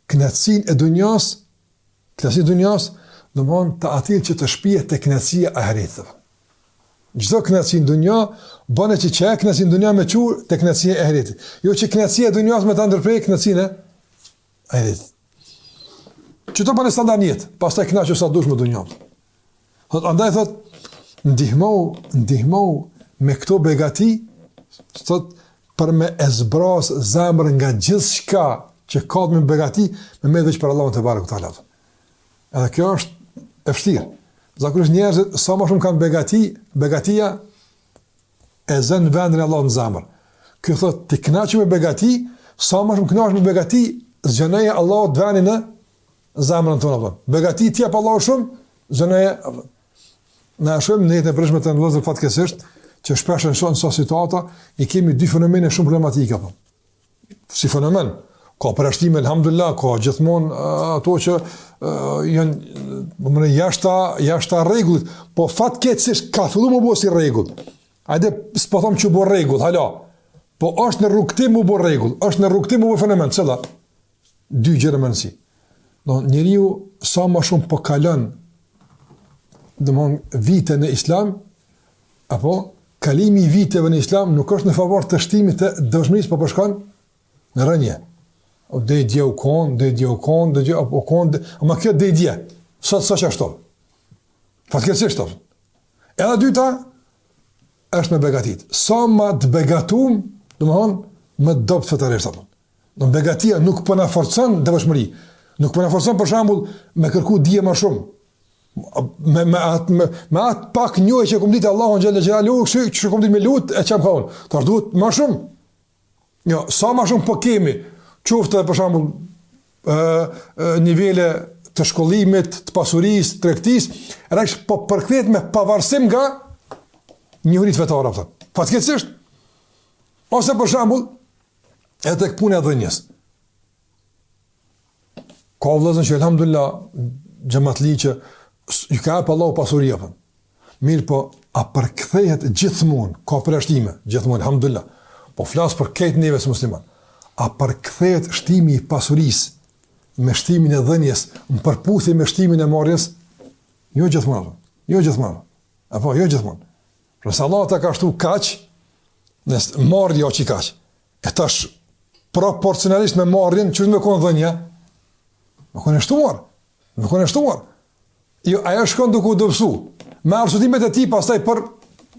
kënaqësinë e dunjas, domthon të atil që të shpihet te kënaqësia e ahiretit. Çdo kënaqësi në dunja bënë që kënaqësia në dunja me çu te kënaqësia e ahiretit. Jo që kënaqësia e dunjas me ta ndërprej kënaqësinë e ahiretit. Çdo bënë standard jetë, pastaj kënaqësh sa dush me dunjan. Thot andaj thot ndihmou me këto begati, thot për me e zbras zemrën nga gjithçka që ka me begati, me veç për Allahun te barekuta. Edhe kjo është e vështirë. Zakonisht njerëzit sa më shumë kanë begatia e zën vendin e Allahut në zemër. Ky thot ti kënaqesh me begati, sa më shumë kënaqesh me begati, zgjoneje Allahut vendin në zemrën tonë. Begati ti apo Allahu shumë, zgjoneje. Na shohim në jetën e përshme të ndëllëzër fatkesisht, që shpesh në sa situata, i kemi dy fenomene shumë problematike. Si fenomen, ka përjashtime, alhamdulillah, ka gjithmonë ato që janë jashta rregullit, po fatkeqësisht ka filluar më bëu si rregull. Hajde, s'po them që bëu rregull, hala. Po është në rrugtim më bëu rregull, është në rrugtim më bëu fenomen, cila dy gjëra më rëndësi. Do njeriu sa më shumë po kalon vite në islam, apo kalimi i viteve në islam nuk është në favor të shtimit të dëshmërisë, po përshkon në rënje. O dhe i dje u konë, ama kjo dhe i dje, sa që ashtu. Fatkeqësisht ashtu. Edhe dyta, është me begatit. Sa ma të begatum, me dobët fetarisht. Begatia nuk po na forcon dëshmëri, nuk po na forcon për shembull me kërku dije më shumë. Me atë pak njohje që kom ditë Allahun xhalla xhelalu, që kom ditë me lut e çam ka unë. Tash duhet më shumë. Jo, sa më shumë po kemi, qoftë për shembull nivele të shkollimit, të pasurisë, tregtisë, rresh po përkthehet me pavarësim nga njohuritë fetare apo. Fatkeqësisht ose për shembull edhe tek puna e dhënjes. Ka vëllezër që alhamdulillah xhamatli që ju ka pa Allahu pasuria. Mirë po, a përkthehet gjithmonë, ka përjashtime, gjithmonë, alhamdulillah. Po flas për këtë neve së musliman. A përkthehet shtimi i pasurisë me shtimin e dhënjes, në përputhje me shtimin e marrjes? Jo gjithmonë. Apo jo gjithmonë. Nëse Allah ta ka shtu kaq, nëse marrja që kaq. E tash proporcionalisht me marrjen, çu më kon dhënja? Më kon shtuar. Jo, ajo shkon duke u dobësu. Me arsutimet e tij pastaj për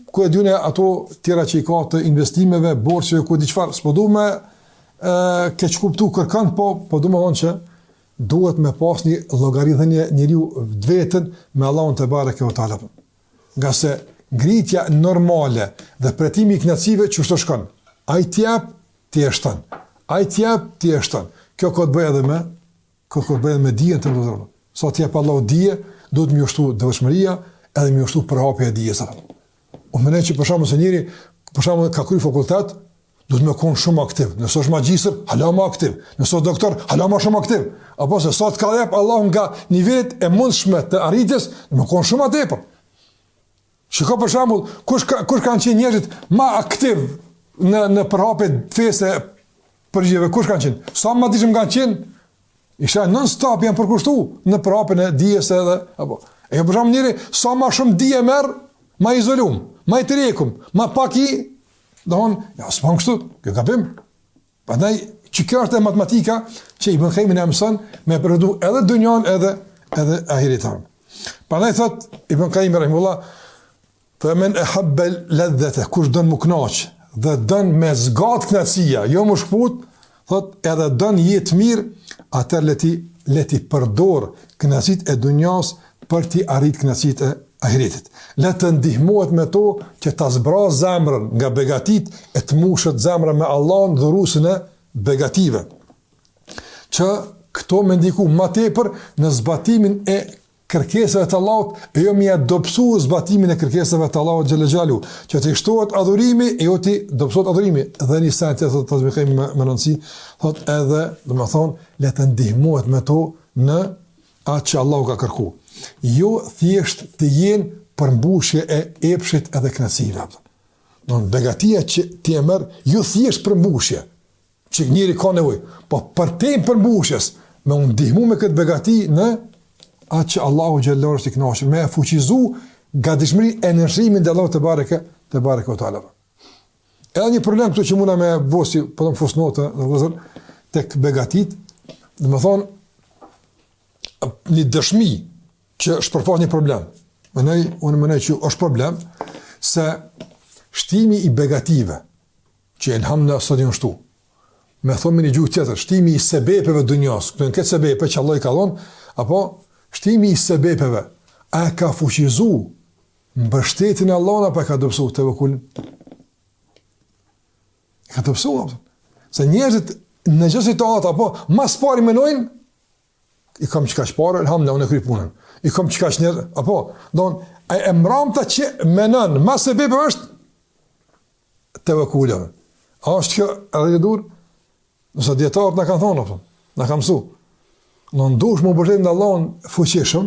ku e dyne ato tjera që i ka të investimeve, borxheve, ku di çfarë, s'po du me keq kuptu kërkon, po du me thonë që duhet me pas një llogaridhënie njeriu vetën me Allahun te bareke ve taala. Nga se ngritja normale dhe pretimi i kënaqësive çu shkon. Ai ti jap, ti e shton. Kjo ka të bëjë edhe me dijen të Allahut. Sa ti jap Allahu dije, duhet më ushtu dëshmëria, edhe më ushtu përhapja e dijes. Unë mendoj që për shkakun se njëri ka kryer fakultet, duhet më kon shumë aktiv. Nëse është magjistër, hala më aktiv. Nëse është doktor, hala më shumë aktiv. Apo se sa të ka jap Allahu nga nivelet e mundshme të arritjes, më kon shumë tepër. Shikoj për shembull, kush kanë qenë njerëzit më aktiv në përhapje të fesë përgjigjeve, kush kanë qenë? Sa më dishëm kanë qenë? Isha non stop janë përkushtu në prapën e dijes edhe apo. E për shembull njëri sa më shumë dije merr, më izolum, më i trekum, më pak i ja s'pam kështu, kjo gabim. Prandaj kjo është matematika që Ibn Qayyim na mëson me përdu edhe dunjon edhe ahiretin. Prandaj thot Ibn Qayyim rahimullah, fa men ahabba ladhata, kush don më kënaq dhe don me zgat kënaqësia, jo më shkput, thot edhe don jetë mirë, atër leti përdor kënaqësitë e dunjas për t'i arrit kënaqësitë e ahiretit. Le të ndihmohet me to që ta zbraz zemrën nga begatit e të mushet zemra me Allahun dhuruesin e begative. Që këto me ndiku ma tepër në zbatimin e kërkesave të Allahut e jo mi adopsu zbatimin e kërkesave të Allahut xhalla xhalu, që të shtohet adhurimi e jo të dobësohet adhurimi. Dhe një sen të thotë të zbikojmë me rëndësi, thotë edhe, do të thonë, le të ndihmohet me to në atë që Allahu ka kërku. Jo thjesht të jenë përmbushje e epshit edhe kënaqësive. Don begatia që ti e merr jo thjesht përmbushje, që njëri ka nevojë, po për te përmbushjes, me u ndihmu me këtë begati në atë që Allahu xhallahu është i kënaqur, me fuqizu gatishmërinë e nëshrimin dhe Allahu te bareke o taala. Edhe një problem këtu që muna me bosi, po të më fusnotë, dhe vëzër, tek begatit, dhe më thonë, një dëshmi që shpërfaq një problem. Unë mënej që është problem, se shtimi i begative, që elhamna sot janë shtu, me thonë me një gjuhë tjetër, shtimi i sebepeve dunjas, këtë në këtë sebepe që Allah i ka dhonë, apo shtimi i sebepeve, a ka fuqizu mbështetjen e Allahut apo ka dobësu të vëkullin? Ka dobësu, se njerëzit në gjithë situatë, apo mas pari menojnë, i kam qëka shpare, elhamdulillah, unë e kry punën. I kam qëka që njerë, apo, e mramta që menën, mas sebepeve është të vëkullin. A është kjo edhe dur? Nëse djetarët në kanë thonë, në kanë mësu. Në ndush më bështetë në Allahun fuqishëm,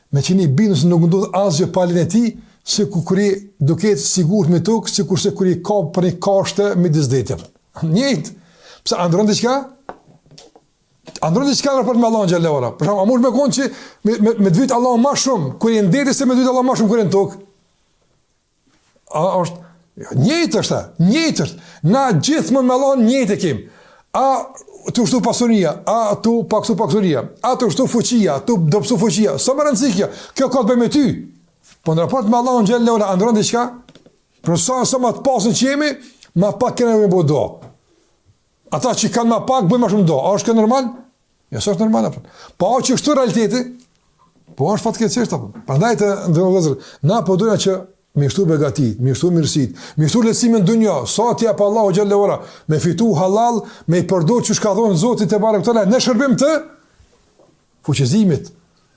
me që një binus nuk ndodh asgjë pa lejen e tij, se kuri duket sigurt me tokë, sikurse kur i ka për një kashte midis detave. Njëjtë. Pse andron diçka? Andron diçka në raport me Allahun xhallahu ala. Për shembull, a mund të thonë që me dyt Allahu më shumë kur i ndeti se me dyt Allahu më shumë kur i në tokë? A është njëjtë është, njëjtë është. Na gjithmonë me Allahun njëjtë kemi. A të ushtu pasuria, a të paksu pasuria, a të ushtu fuqia, të dobësu fuqia, sa më rëndësikja, kjo ka të bëjë me ty. Po në raport me Allahun xhallahu ala andron diçka? Për sa më të pasën që jemi, ma pak kena me bëjë do. Ata që kanë ma pak, bëjë ma shumë do. A është kjo normal? Ja, së është normal. Po a që është realiteti? Po është fatkeqësisht apo. Prandaj të ndërlozër, na po dojna që me shtu begatit, me shtu mirësit, me shtu lehtësimin dunja, sa t'ja pa Allahu xhallahu ala, me fitu halal, me i përdor që shka thonë Zotit te barekuta ala, në shërbim të fuqizimit,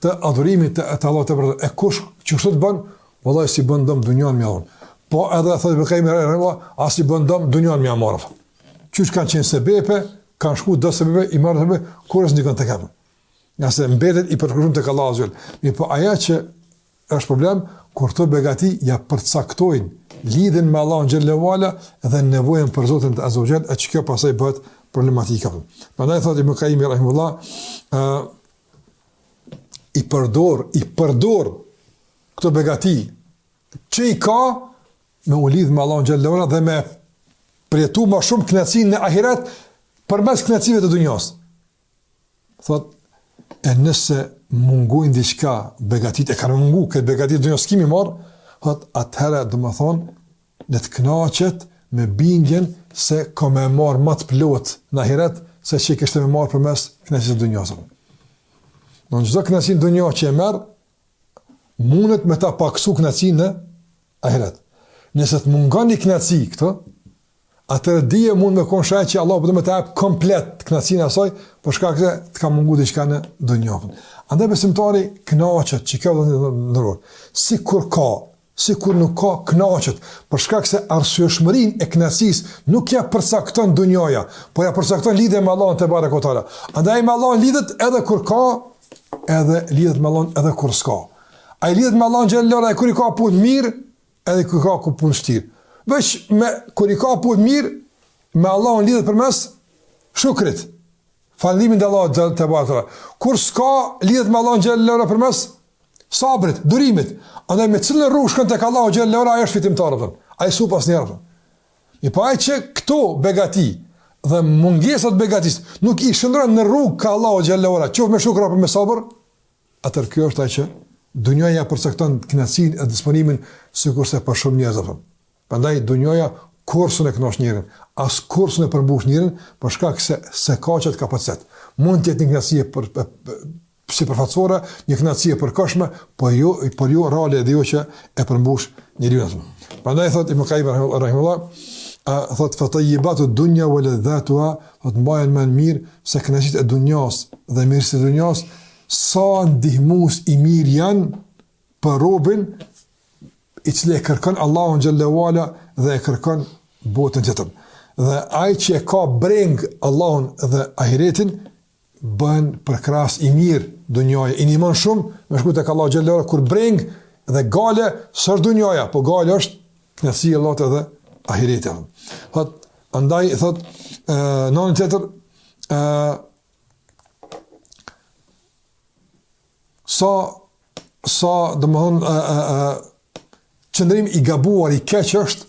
të adhurimit të Allahut te barekuta. E kush që shtu të bën, vallahi si bën dëm dunjan më on. Po edhe thotë bekajmë as si bën dëm dunjan më amor. Qysh kanë qenë sebepe, kanë shku do sebepe, i marrë sebepe, kurës ndikon të kapën. Nga se mbetet i përkërshum të Allahu azza wajal. Mi po aja që është problem, kur të begati ja përcaktojnë lidhen me Allahun xhallahu ala dhe nevojën për Zotin azza wajal, e që kjo pasaj bëhet problematika. Prandaj thotë Ibn Qayyim rahimullah, i përdor këto begati që i ka me u lidh me Allahun xhallahu ala dhe me përjetu ma shumë kënaqësinë në ahiret përmes kënaqësive të dunjas. Thotë, e nëse mungojnë diçka begatit, e kanë mungu këtë begatit dunjas kimi marë, thotë, atëherë dhe më thonë, le të kënaqet me bindjen se ka me marë më të plot në ahiret, se që i kështë me marë përmes kënaqësisë të dunjas. Në çdo kënaqësinë dunjas që e merë, mundet me ta paksu kënaqësinë në ahiret. Nëse të mungon një kënaqësi këto, atëherë dije mund me konë shaj që Allah përdo me të apë komplet kënaqësinë asaj, për shkak se të ka mungu diçka në dunjën. Andaj besimtari kënaqet që kjo vëllai ndëror. Sikur nuk ka kënaqet, për shkak se arsyeshmërinë e kënaqësisë nuk ja përcakton dunjoja, por ja përcakton lidhje me Allahun te barekuta ala. Andaj me Allahun lidhet edhe kur ka, edhe lidhet me Allahun edhe kur s'ka. Ai lidhet me Allahun xhallahu ala kur i ka punë mirë, edhe kur ka punë vështirë. Veç kur i ka punë mirë, me Allahun lidhet përmes shukrit, falëndimin te Allahu te barekuta. Kur s'ka, lidhet me Allahun xhallahu ala përmes sabrit, durimit. Andaj me cilën rrugë shkon tek Allahu xhallahu ala, ai është fitimtar apo? Ai su pas njerëve. I pa ai që këto begati dhe mungesat begatis nuk i shndron në rrugë ka Allahu xhallahu ala, qoftë me shukr apo me sabër, atëherë kjo është ai që dunjoja përcakton kënaqësinë e disponimin sikurse për shumë njerëz apo. Prandaj dunjoja kursun e kënosh njerin, as kursun e përmbush njerin, për shkak se ka qëtë kapacitet. Mund të jetë një kënaqësi sipërfaqësore, një kënaqësi e përkohshme, por jo reale dhe jo që e përmbush njeriu. Prandaj thot Ibn Qayyim rahimahullah, thot fatayibatu dunya wa ladhatuha, thot mbajnë më mirë se kënaqësitë e dunjas dhe mirësitë e dunjas, sa ndihmues i mirë janë për robën i cili e kërkon Allahun xhallahu ala dhe e kërkon botën tjetër. Dhe ai që ka breng Allahun dhe ahiretin bën për krahas i mirë dunjaja. I nimon shumë me shku tek Allahu xhallahu ala kur breng dhe gale s'është dunjaja, po gale është kënaqësi e Allahut edhe ahireti. Thot andaj thot në tjetër sa domthon qëndrim i gabuar i keq është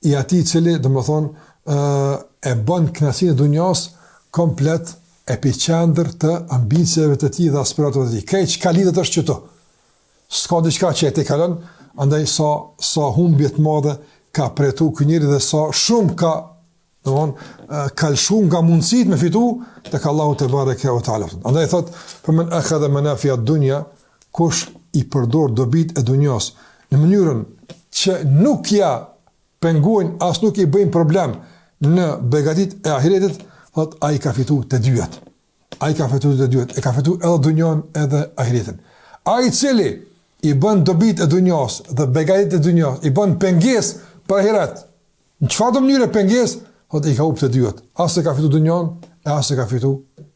i atij i cili domthon e bën kënaqësinë e dunjas komplet epicentër të ambicieve të tij dhe aspiratave të tij. Keq ka lidhet është çto. S'ka diçka që e te kalon, andaj sa humbje të madhe ka pretu ky njeri dhe sa shumë ka kalshu nga mundësitë me fitu tek Allahu te bareke ve taala. Andaj thot për men akhadha manafi ad-dunya, kush i përdor dobit e dunjas në mënyrën që nuk ja pengojnë as nuk i bëjnë problem në begatit e ahiretit, thot ai ka fitu të dyat. Ai ka fitu të dyat, e ka fitu edhe dunjan edhe ahiretin. Ai cili i bën dobit e dunjas dhe begatit e dunjas, i bën pengesë për ahiret. Në çfarë mënyrë pengesë? Thot i ka humbë të dyat. As e ka fitu dunjan, e as e ka fitu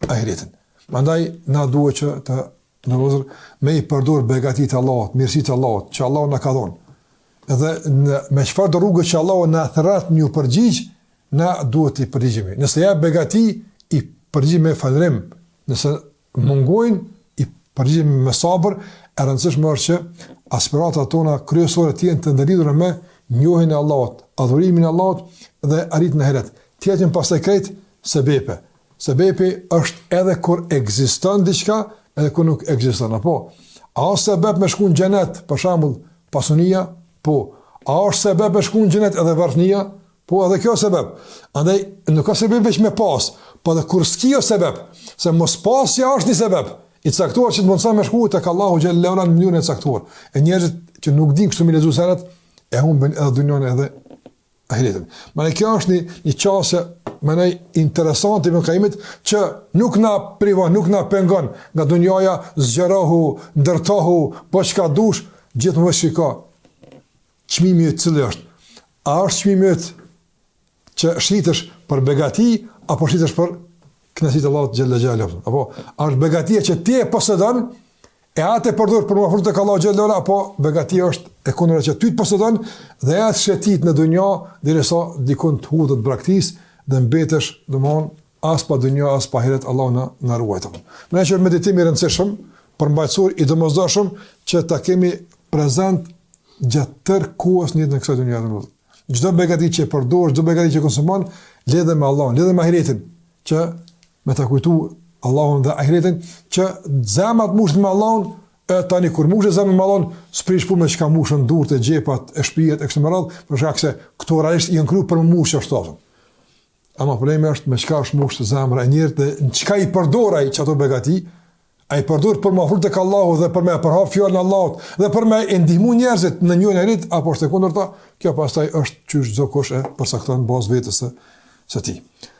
ahiretin. Prandaj na duhet që të ndërozur me i përdor begatit e Allahut, mirësitë e Allahut, që Allahu na ka dhënë. Edhe me çfarë do rrugë që Allahu na thret një përgjigj, na duhet i përgjigjemi. Nëse ja begati, i përgjigjemi me falërim. Nëse mungojnë, i përgjigjemi me sabër. E rëndësishme është që aspiratat tona kryesore të jenë të ndërlidhura me njohjen e Allahut, adhurimin e Allahut dhe arritjen e ahiret. Tjetër pastaj krejt sebepe. Sebepi është edhe kur ekziston diçka, edhe kur nuk ekziston. Apo a është sebeb me shku në xhenet, për shembull, pasunia? Po. A është sebeb me shku në xhenet edhe varfënia? Po, edhe kjo sebeb. Andaj nuk ka sebeb veç me pas, po edhe kur s'ki o sebeb, se mos pasja është një sebeb i caktuar që të mundson me shku tek Allahu xhallahu ala në mënyrën e caktuar. E njerëzit që nuk din kështu me lexuar sanat e humbin edhe dunjon edhe ahiretin. Më kjo është një çështje më interesante me Qaimit që nuk na privon, nuk na pengon nga dunjaja, zgjerohu, ndërtohu, po çka dush, gjithmonë shiko. Çmimi i cili është? A është çmimi që shitesh për begati apo shitesh për kënaqësitë e Allahut xhalla xhalalu? Apo është begatia që ti e posëdon e atë përdor për mëfurt tek Allahu xhalla xhalalu, apo begatia është e kundërta që ty të posëdon dhe atë shetit në dunjë derisa dikun të hudhet braktis dhe mbetesh domthon as pa dunjë as pa ahiret. Allahu na ruajt. Më që meditim i rëndësishëm për mbajtësor i domosdoshëm që ta kemi prezant gjatë tërë kohës në kësaj dunjë. Çdo begati që përdor, çdo begati që konsumon, lidhet me Allahun, lidhet me ahiretin, që me ta kujtu Allahun dhe ahiretin, që zemrat mushën me Allahun, tani kur mushën zemrat me Allahun, s'prish punë me çka mushën durrët e xhepat, e shtëpijet e kështu me radhë, për shkak se këto realisht janë kryer për mushë ashtu. Ama problemi është me çka është mushë zemra e njerëzit dhe në çka i përdor ai çato begati. Ai përdor për më afër tek Allahu dhe për më përhap fjalën e Allahut dhe për më ndihmu njerëzit në njërin e rit apo është e kundërta, kjo pastaj është çysh çdo kush e përcakton bazë vetes së tij.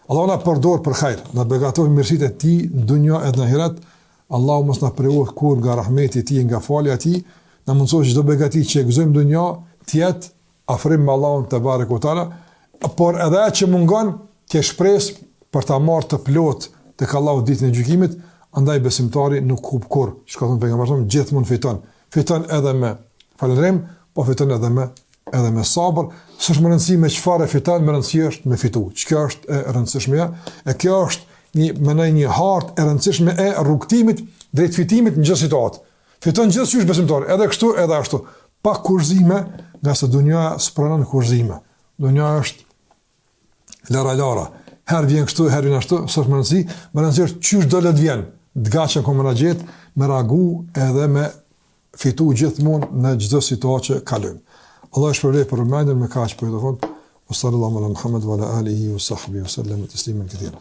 Allahu na përdor për hajër, na beqaton mirësitë e tij në dunjë edhe në ahiret. Allahu mos na prejoj kur nga rahmeti i tij, nga falja e tij, na mundsoj çdo begati që gëzojmë në dunjë të jetë afrim me Allahun te bareku teala, por edhe atë që mungon të shpresë për ta marrë të plot tek Allahu ditën e gjykimit. Andaj besimtari nuk hub kur, çka thon pejgamberi, gjithmonë fiton. Fiton edhe me falëndrim, po fiton edhe me sabër. S'është më rëndësi me çfarë fiton, më rëndësi është me fitu. Çka është e rëndësishme? E kjo është një hartë e rëndësishme e rrugtimit drejt fitimit në çdo situatë. Fiton gjithçysh besimtari, edhe kështu edhe ashtu, pa kurzime, nga se dunja s'pranon kurzime. Dunja është lara. Herë vjen kështu, herë vjen ashtu, s'është më rëndësi është çysh do të vjen. Dgaçën komunagjet, me ragu edhe me fitu gjithmonë në çdo situatë që kalojmë. Allah shpërblet për rëmendjen me kaq për të fund. Sallallahu alaihi wa sallam Muhammad wa ala alihi wa sahbihi wa sallam tasliman katira.